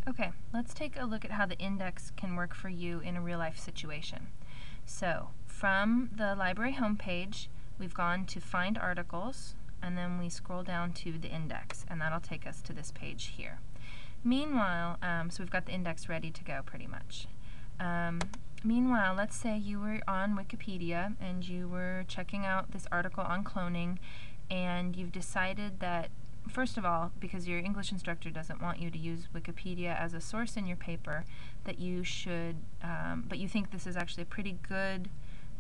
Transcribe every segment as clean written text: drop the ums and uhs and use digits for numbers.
Okay, let's take a look at how the index can work for you in a real-life situation. So, from the library homepage, we've gone to Find Articles, and then we scroll down to the index, and that'll take us to this page here. Meanwhile, so we've got the index ready to go pretty much. Meanwhile, let's say you were on Wikipedia and you were checking out this article on cloning, and you've decided that, first of all, because your English instructor doesn't want you to use Wikipedia as a source in your paper, that you should, but you think this is actually a pretty good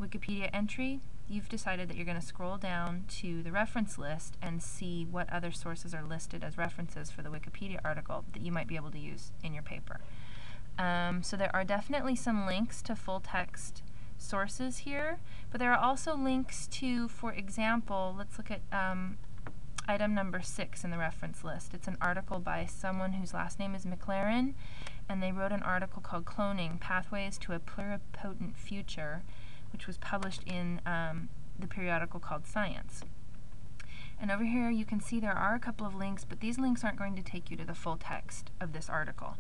Wikipedia entry, you've decided that you're going to scroll down to the reference list and see what other sources are listed as references for the Wikipedia article that you might be able to use in your paper. So there are definitely some links to full-text sources here, but there are also links to, for example, let's look at item number 6 in the reference list. It's an article by someone whose last name is McLaren, and they wrote an article called Cloning, Pathways to a Pluripotent Future, which was published in the periodical called Science. And over here you can see there are a couple of links, but these links aren't going to take you to the full text of this article.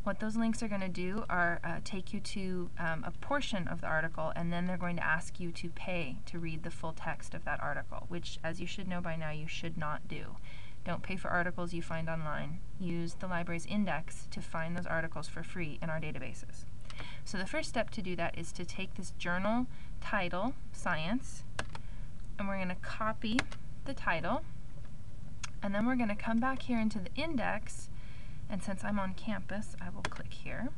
What those links are going to do are take you to a portion of the article, and then they're going to ask you to pay to read the full text of that article, which, as you should know by now, you should not do. Don't pay for articles you find online. Use the library's index to find those articles for free in our databases. So the first step to do that is to take this journal title, Science, and we're going to copy the title, and then we're going to come back here into the index, and since I'm on campus, I will click here,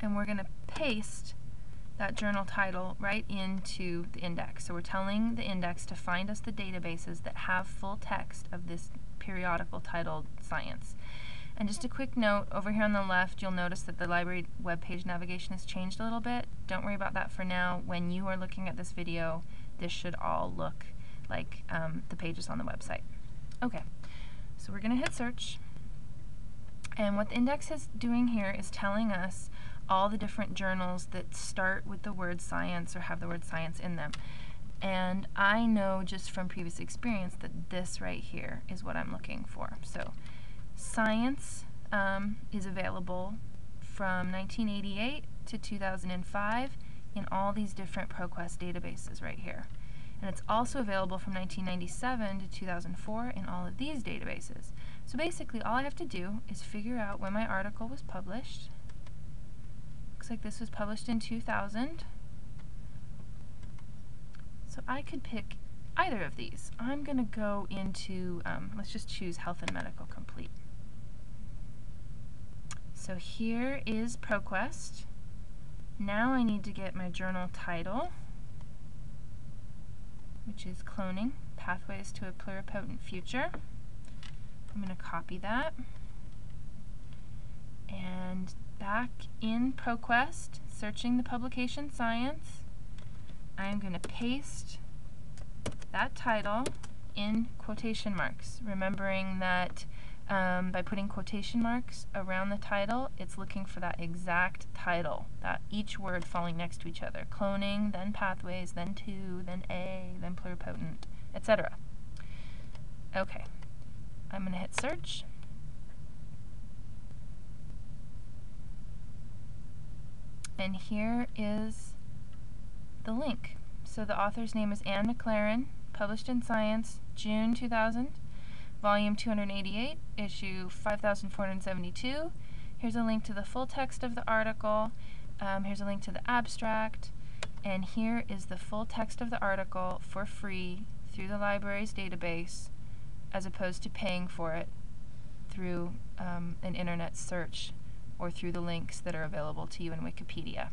and we're going to paste that journal title right into the index. So we're telling the index to find us the databases that have full text of this periodical titled Science. And just a quick note, over here on the left, you'll notice that the library webpage navigation has changed a little bit. Don't worry about that for now. When you are looking at this video, this should all look like the pages on the website. Okay, so we're going to hit search. And what the index is doing here is telling us all the different journals that start with the word science or have the word science in them. And I know just from previous experience that this right here is what I'm looking for. So Science is available from 1988 to 2005 in all these different ProQuest databases right here. And it's also available from 1997 to 2004 in all of these databases. So basically all I have to do is figure out when my article was published. Looks like this was published in 2000. So I could pick either of these. I'm going to go into, let's just choose Health and Medical Complete. So here is ProQuest. Now I need to get my journal title, which is Cloning, Pathways to a Pluripotent Future. I'm going to copy that. And back in ProQuest, searching the publication Science, I'm going to paste that title in quotation marks, remembering that by putting quotation marks around the title, it's looking for that exact title, that each word falling next to each other. Cloning, then pathways, then to, then a, then pluripotent, etc. Okay, I'm going to hit search. And here is the link. So the author's name is Anne McLaren, published in Science, June 2000. Volume 288, issue 5472. Here's a link to the full text of the article. Here's a link to the abstract. And here is the full text of the article for free through the library's database, as opposed to paying for it through an internet search or through the links that are available to you in Wikipedia.